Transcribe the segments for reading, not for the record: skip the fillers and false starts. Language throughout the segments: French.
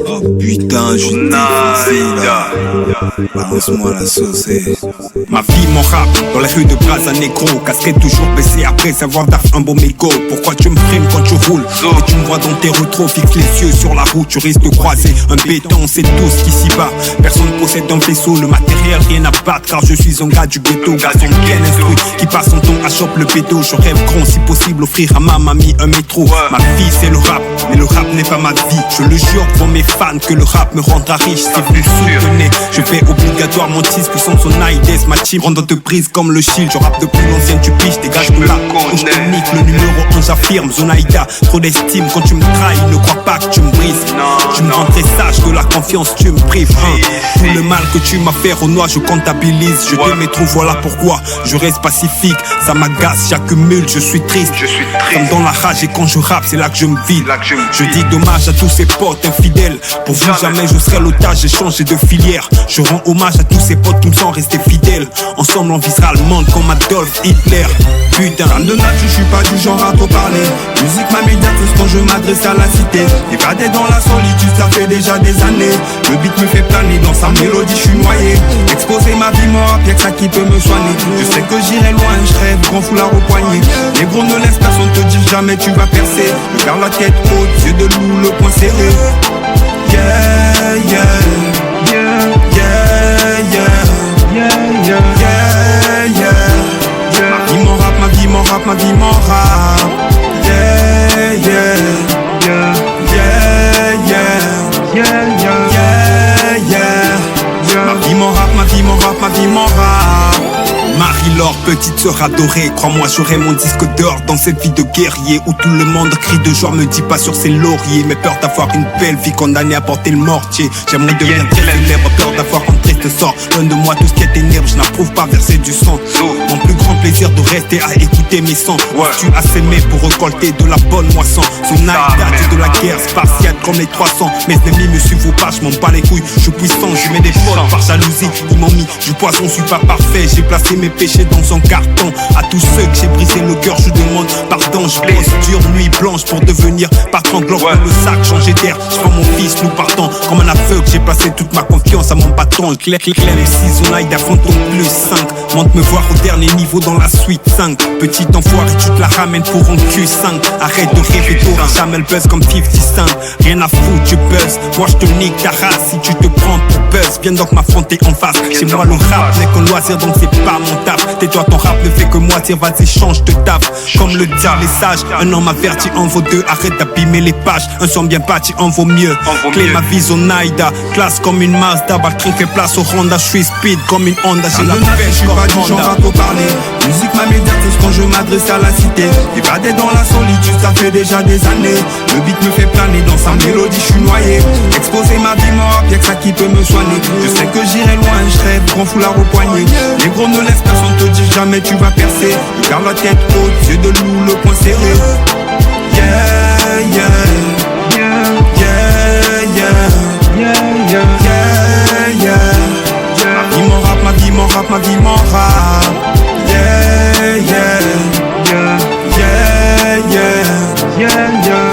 Oh putain, je t'ai là. Balance-moi la sauce. Ma vie, mon rap, dans les rues de Brazza Negro. Casquette toujours baissée après savoir d'af un beau mégot. Pourquoi tu me frimes quand tu roules? Et tu me vois dans tes rétros, fixe les yeux sur la route. Tu risques de croiser un béton, c'est tout ce qui s'y bat. Personne possède dans le vaisseau le matériel, rien à battre. Car je suis un gars du ghetto, garçon bien instruit, qui passe son temps à choper le pédo. Je rêve grand, si possible, offrir à ma mamie un métro. Ma vie c'est le rap, mais le rap n'est pas ma vie. Je le jure devant mes fans que le rap me rendra riche. Si vous me soutenez, je fais obligatoirement tease. Puissance son AIDS, ma team rend te prise comme le shield. Je rappe depuis l'ancienne, tu piches, dégage de là. Je te nique le numéro 11, j'affirme. Zonaïda, trop d'estime quand tu me trahis. Ne crois pas que tu me brises. Tu me rends très sage, de la confiance tu me prives. Tout le mal que tu m'as fait, Renoir, je comptabilise. Je t'aimais trop, voilà pourquoi je reste pacifique. Ça m'agace, j'accumule, je suis triste. Comme dans la rage et quand je rappe, c'est là que je me vide. Je dis dommage à tous ces potes infidèles. Pour vous jamais je serai l'otage, j'ai changé de filière. Je rends hommage à tous ces potes qui me sont restés fidèles. Ensemble on visera le monde comme Adolf Hitler. Putain de nature, je suis pas du genre à trop parler. Musique ma médiatrice quand je m'adresse à la cité. Évadé dans la solitude, ça fait déjà des années. Le beat me fait planer, dans sa mélodie je suis noyé. Exposer ma vie mort, y'a que ça qui peut me soigner. Je sais que j'irai loin, je rêve, grand foulard au poignet. Les gros ne laissent personne te dire jamais tu vas percer. Je garde la tête haute, yeux de loup, le poing serré. Yeah, yeah, yeah, yeah, yeah, yeah, yeah, yeah. Ma vie, mon rap, ma vie, mon rap, ma vie, mon rap. Yeah, yeah, yeah, yeah, yeah, yeah, yeah, yeah. Ma vie, mon rap, ma vie, mon rap, ma vie, mon rap. Marie-Laure, petite sœur adorée, crois-moi j'aurai mon disque d'or dans cette vie de guerrier où tout le monde crie de joie, me dit pas sur ses lauriers, mais peur d'avoir une belle vie condamnée à porter le mortier. J'aimerais devenir très célèbre, peur d'avoir un triste sort. Loin de moi tout ce qui est ténèbres, je n'approuve pas verser du sang. Mon plus grand plaisir de rester à écouter mes sons. Tu as sémé pour récolter de la bonne moisson. Zonaïda, dieu de la guerre, spartiate comme les 300. Mes ennemis me suivent pas, je m'en bats les couilles. Je suis puissant, je mets des fautes par jalousie. Ils m'ont mis du poison, je suis pas parfait. J'ai placé mes péchés dans un carton. À tous ceux que j'ai brisé le cœur, je demande pardon. Je bosse dur, nuit blanche pour devenir patron. Gloire dans le sac, changer d'air. Je prends mon fils, nous partons comme un aveugle. J'ai placé toute ma confiance à mon patron. Claire, les 6 Zonaïda fantôme plus 5. Monte me voir au dernier niveau dans la suite 5. Petit enfoiré, tu te la ramènes pour un Q5. Arrête de rêver, t'auras jamais le buzz comme 50 Cent. Rien à foutre, tu buzz. Moi je te nique ta race si tu te prends pour buzz. Viens donc m'affronter en face. Chez moi le rap n'est qu'un loisir donc c'est pas mon taf. Tais-toi, ton rap ne fait que moitié, vas-y change de taf. Comme le disent les sages, un homme averti en vaut deux. Arrête d'abîmer les pages, un son bien bâti en vaut mieux. Clé ma vie Zonaïda, classe comme une Mazda. Baltrin fait place au Honda, je suis speed comme une Honda. J'ai la paix, je suis pas du genre à trop parler. Musique ma médiatrice quand je m'adresse à la cité. Évadé dans la solitude, ça fait déjà des années. Le beat me fait planer, dans sa mélodie je suis noyé. Exposer ma vie mort, y'a que ça qui peut me soigner. Je sais que j'irai loin, je rêve, grand foulard au poignet. Les gros ne laissent personne te dire jamais tu vas percer. Je garde la tête haute, yeux de loup, le poing serré. Yeah, yeah, yeah, yeah, yeah, yeah, yeah, yeah. Ma vie, mon rap, ma vie, mon rap, ma vie, mon rap. Yeah, yeah, yeah, yeah, yeah, yeah,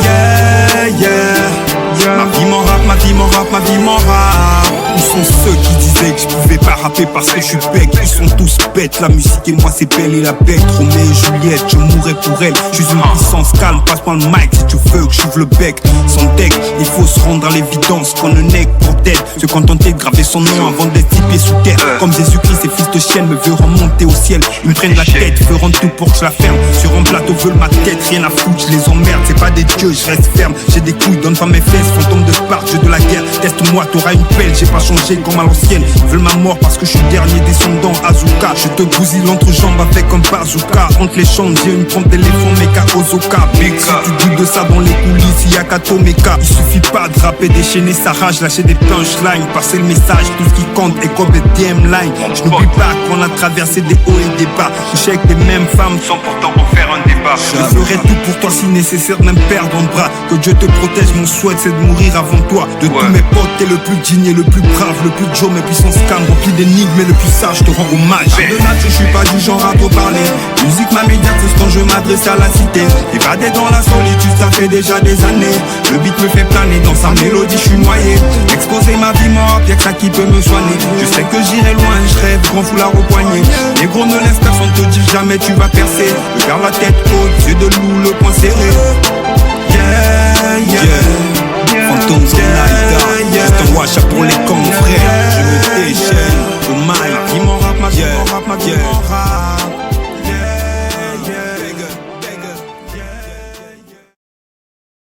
yeah, yeah. Ma vie, mon rap, ma vie, mon rap, ma vie, mon rap. Où sont ceux qui disaient que je pouvais pas rapper parce que je suis bec? Ils sont tous bêtes, la musique et moi c'est belle et la bête. Roméo et Juliette, je mourrais pour elle. Je suis une puissance calme, passe-moi le mic si tu veux que j'ouvre le bec. Son deck, il faut se rendre à l'évidence qu'on ne n'est que pour tête. Se contenter de graver son nom avant d'être 10 pieds sous terre. Comme Jésus-Christ, ces fils de chienne me verront monter au ciel. Ils me prennent la tête, feront tout pour que je la ferme. Sur un plateau veulent ma tête, rien à foutre, je les emmerde. C'est pas des dieux, je reste ferme. J'ai des couilles, donne pas mes fesses, fantôme de Sparte, jeu de la guerre. Teste-moi, t'auras une pelle, j'ai pas changé comme à l'ancienne. Ils veulent ma mort parce que je suis dernier descendant Azuka. Je te bousille l'entrejambe avec un bazooka. Entre les chambres, j'ai une trompe d'éléphant, Meka Ozoka. Big si tu doutes de ça dans les coulisses, y'a Kato Meka. Il suffit pas de rapper, déchaîner sa rage, lâcher des punchlines, passer le message, tout ce qui compte est comme des DM line. Je n'oublie pas qu'on a traversé des hauts et des bas. Coucher avec des mêmes femmes sans pourtant en faire un débat. Je ferai tout pour toi si nécessaire, même perdre un bras. Que Dieu te protège, mon souhait c'est de mourir avant toi. De tous mes potes, t'es le plus digne, le plus brave, le plus Joe, mais puissance calme, rempli d'énigmes et le plus sage, te rends hommage. De nature, je suis pas du genre à trop parler. Musique ma médiatrice quand je m'adresse à la cité. Évadé dans la solitude, ça fait déjà des années. Le beat me fait planer, dans sa mélodie je suis noyé. Exposer ma vie mort, y'a que ça qui peut me soigner. Je sais que j'irai loin, je rêve, grand foulard au poignet. Les gros ne laisse personne te dire jamais tu vas percer. Regarde la tête haute, yeux de loup, le poing serré. Yeah, yeah. Phantoms on Naïda. Juste un wacha pour les cons frère. Je me déchaîne au mic. Ma vie m'en rap, ma vie m'en rap, ma vie m'en rap.